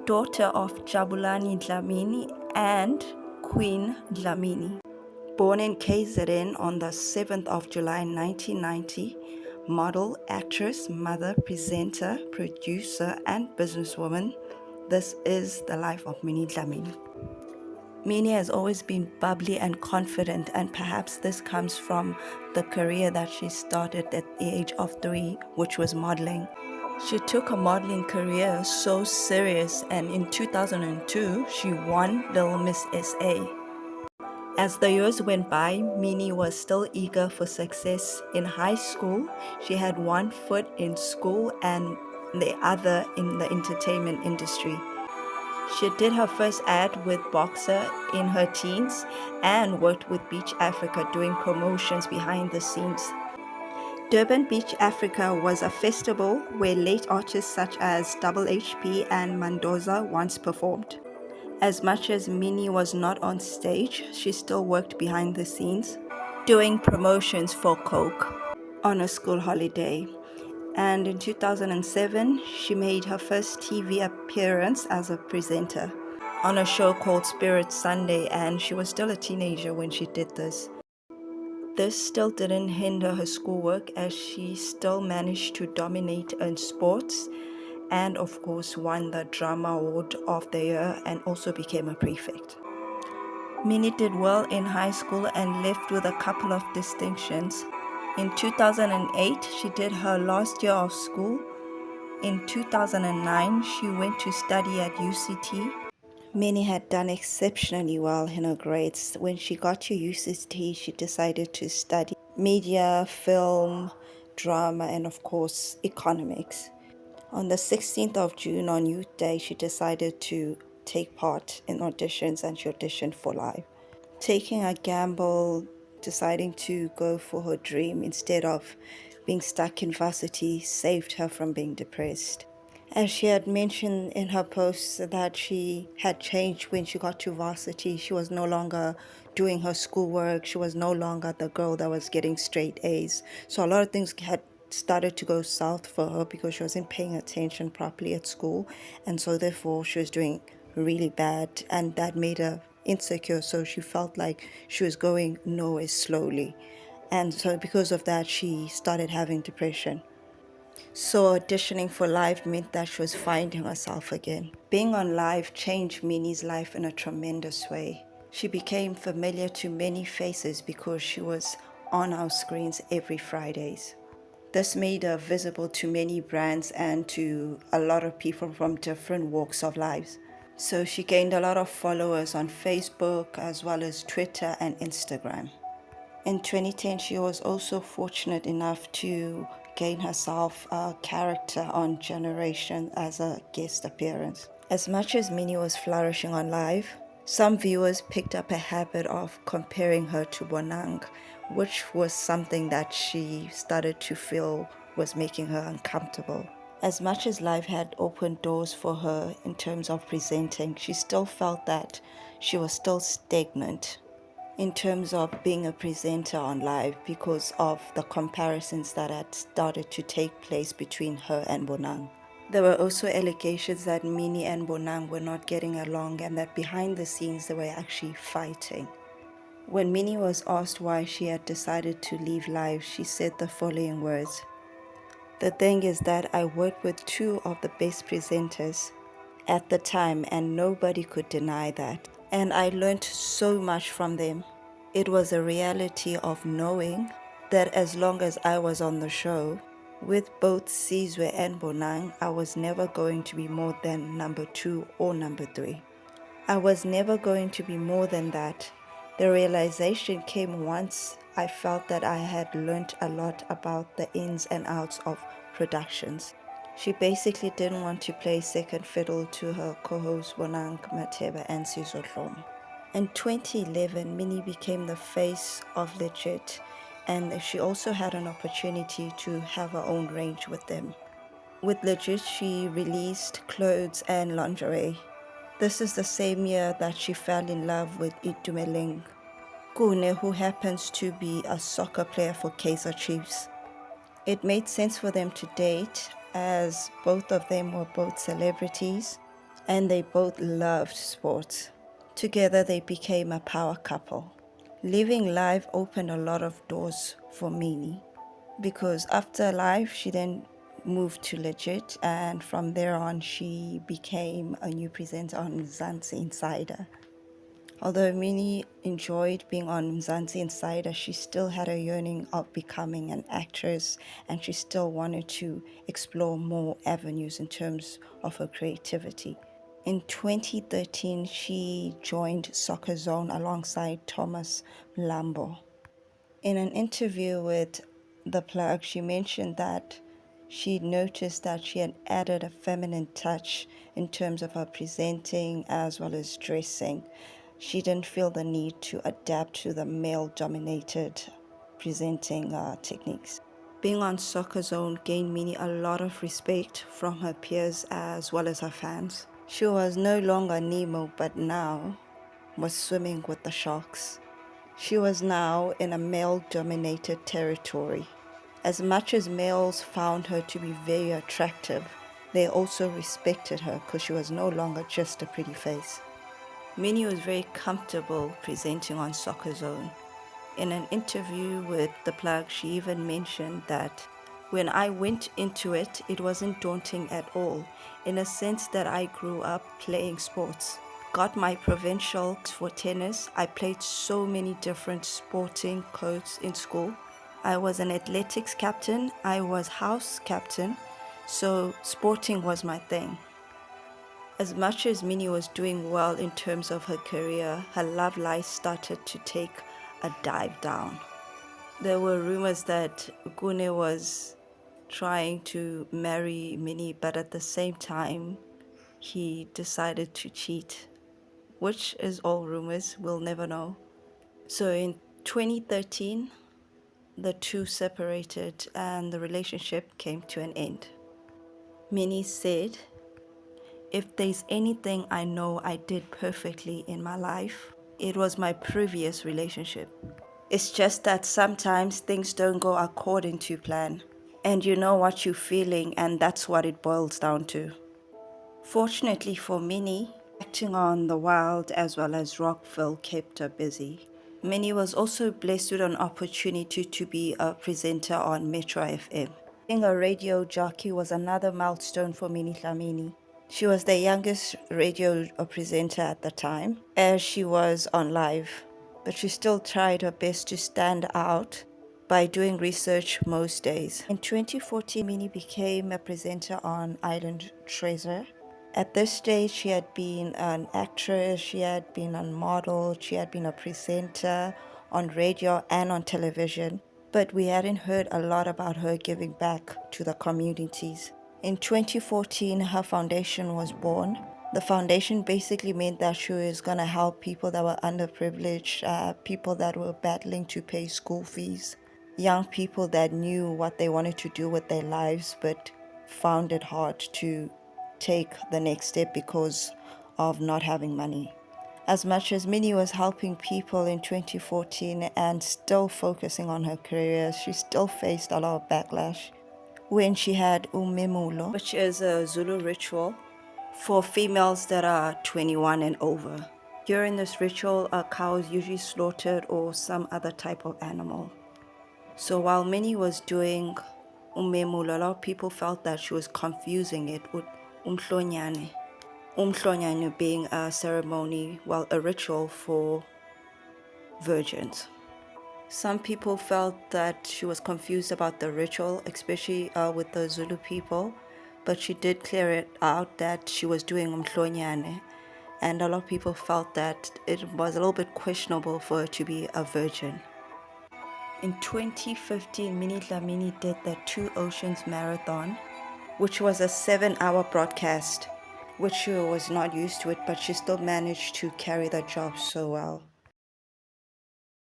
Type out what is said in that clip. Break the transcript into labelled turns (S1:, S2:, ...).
S1: daughter of Jabulani Dlamini and Queen Dlamini. Born in KZN on the 7th of July 1990, model, actress, mother, presenter, producer, and businesswoman, this is the life of Minnie Dlamini. Minnie has always been bubbly and confident, and perhaps this comes from the career that she started at the age of 3, which was modeling. She took her modeling career so serious, and in 2002, she won Little Miss SA. As the years went by, Minnie was still eager for success. In high school, she had one foot in school and the other in the entertainment industry. She did her first ad with Boxer in her teens and worked with Beach Africa doing promotions behind the scenes. Durban Beach Africa was a festival where late artists such as Double HP and Mendoza once performed. As much as Minnie was not on stage, she still worked behind the scenes, doing promotions for Coke on a school holiday. And in 2007, she made her first TV appearance as a presenter on a show called Spirit Sunday, and she was still a teenager when she did this. This still didn't hinder her schoolwork, as she still managed to dominate in sports and of course won the Drama Award of the Year and also became a prefect. Minnie did well in high school and left with a couple of distinctions. In 2008, she did her last year of school. In 2009, she went to study at UCT. Minnie had done exceptionally well in her grades. When she got to UCT, she decided to study media, film, drama, and of course, economics. On the 16th of June, on Youth Day, she decided to take part in auditions and she auditioned for Live. Taking a gamble, deciding to go for her dream instead of being stuck in varsity saved her from being depressed. As she had mentioned in her posts that she had changed when she got to varsity. She was no longer doing her schoolwork. She was no longer the girl that was getting straight A's. So a lot of things had started to go south for her because she wasn't paying attention properly at school. And so therefore she was doing really bad, and that made her insecure. So she felt like she was going nowhere slowly. And so because of that, she started having depression. So auditioning for Live meant that she was finding herself again. Being on Live changed Minnie's life in a tremendous way. She became familiar to many faces because she was on our screens every Fridays. This made her visible to many brands and to a lot of people from different walks of lives. So she gained a lot of followers on Facebook as well as Twitter and Instagram. In 2010, she was also fortunate enough to gain herself a character on Generation as a guest appearance. As much as Minnie was flourishing on Live, some viewers picked up a habit of comparing her to Bonang, which was something that she started to feel was making her uncomfortable. As much as Live had opened doors for her in terms of presenting, she still felt that she was still stagnant in terms of being a presenter on Live because of the comparisons that had started to take place between her and Bonang. There were also allegations that Minnie and Bonang were not getting along and that behind the scenes they were actually fighting. When Minnie was asked why she had decided to leave Live, she said the following words: "The thing is that I worked with two of the best presenters at the time and nobody could deny that. And I learned so much from them. It was a reality of knowing that as long as I was on the show, with both Sizwe and Bonang, I was never going to be more than number 2 or number 3. I was never going to be more than that. The realization came once I felt that I had learned a lot about the ins and outs of productions." She basically didn't want to play second fiddle to her co-hosts Bonang Mateba and Sizwe Dlomo. In 2011, Minnie became the face of Legit, and she also had an opportunity to have her own range with them. With Legit, she released clothes and lingerie. This is the same year that she fell in love with Itumeleng Kune, who happens to be a soccer player for Kaizer Chiefs. It made sense for them to date as both of them were both celebrities. and they both loved sports. Together they became a power couple. Living life opened a lot of doors for Minnie because after life she then moved to Legit, and from there on she became a new presenter on Mzansi Insider. Although Minnie enjoyed being on Mzansi Insider, she still had a yearning of becoming an actress, and she still wanted to explore more avenues in terms of her creativity. In 2013, she joined Soccer Zone alongside Thomas Lambo. In an interview with The Plug, she mentioned that she noticed that she had added a feminine touch in terms of her presenting as well as dressing. She didn't feel the need to adapt to the male-dominated presenting techniques. Being on Soccer Zone gained Minnie a lot of respect from her peers as well as her fans. She was no longer Nemo, but now was swimming with the sharks. She was now in a male-dominated territory. As much as males found her to be very attractive, they also respected her because she was no longer just a pretty face. Minnie was very comfortable presenting on Soccer Zone. In an interview with The Plug, she even mentioned that when I went into it, it wasn't daunting at all, in a sense that I grew up playing sports. Got my provincials for tennis. I played so many different sporting codes in school. I was an athletics captain. I was house captain. So sporting was my thing. As much as Minnie was doing well in terms of her career, her love life started to take a dive down. There were rumors that Gune was trying to marry Minnie, but at the same time, he decided to cheat, which is all rumors, we'll never know. So in 2013, the two separated and the relationship came to an end. Minnie said, "If there's anything I know I did perfectly in my life, it was my previous relationship. It's just that sometimes things don't go according to plan. And you know what you're feeling, and that's what it boils down to." Fortunately for Minnie, acting on The Wild as well as Rockville kept her busy. Minnie was also blessed with an opportunity to be a presenter on Metro FM. Being a radio jockey was another milestone for Minnie Dlamini. She was the youngest radio presenter at the time, as she was on live, but she still tried her best to stand out by doing research most days. In 2014, Minnie became a presenter on Island Treasure. At this stage, she had been an actress, she had been a model, she had been a presenter on radio and on television, but we hadn't heard a lot about her giving back to the communities. In 2014, her foundation was born. The foundation basically meant that she was going to help people that were underprivileged, people that were battling to pay school fees, young people that knew what they wanted to do with their lives but found it hard to take the next step because of not having money. As much as Minnie was helping people in 2014 and still focusing on her career, she still faced a lot of backlash when she had umemulo, which is a Zulu ritual for females that are 21 and over. During this ritual, a cow is usually slaughtered or some other type of animal. So while Minnie was doing umemulo, a lot of people felt that she was confusing it with umhlonyane. Umhlonyane being a ceremony, well, a ritual for virgins. Some people felt that she was confused about the ritual, especially with the Zulu people, but she did clear it out that she was doing umhlonyane, and a lot of people felt that it was a little bit questionable for her to be a virgin. In 2015, Minnie Dlamini did the Two Oceans Marathon, which was a 7-hour broadcast, which she was not used to it, but she still managed to carry the job so well.